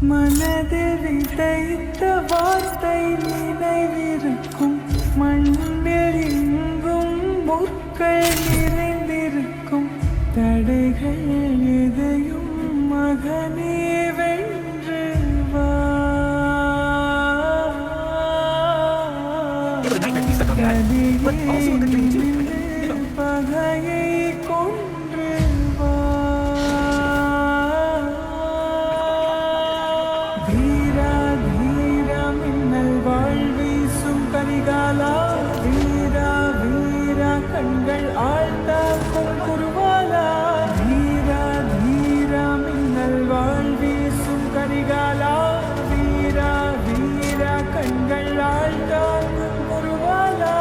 மனதில் விதைத்த வார்த்தை நினைவிருக்கும், மண்ணில் எங்கும் முற்கள் நிறைந்திருக்கும். தடைகள் எதையும் மகனே வென்று வா. பகையை கொன்று வா. தீரா தீரா மின்னல் வாழ்வீசும் கரிகாலா, வீரா வீரா கண்கள் ஆழ்ந்தாக்கும் குருவாலா. தீரா தீரா மின்னல் வாழ்வீசும் கரிகாலா, வீரா வீரா கண்கள் ஆழ்ந்தாக்கும் குருவாலா.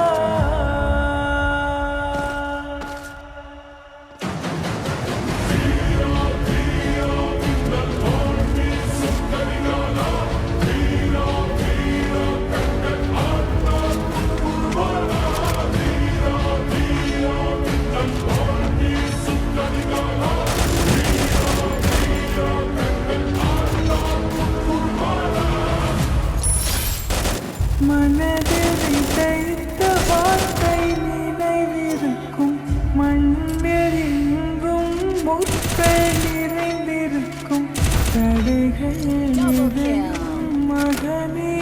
மனதில் விதைத்த வார்த்தை நினைவிருக்கும், மண்ணில் எங்கும் முற்கள் நிறைந்திருக்கும். தடைகள் எதையும் மகனே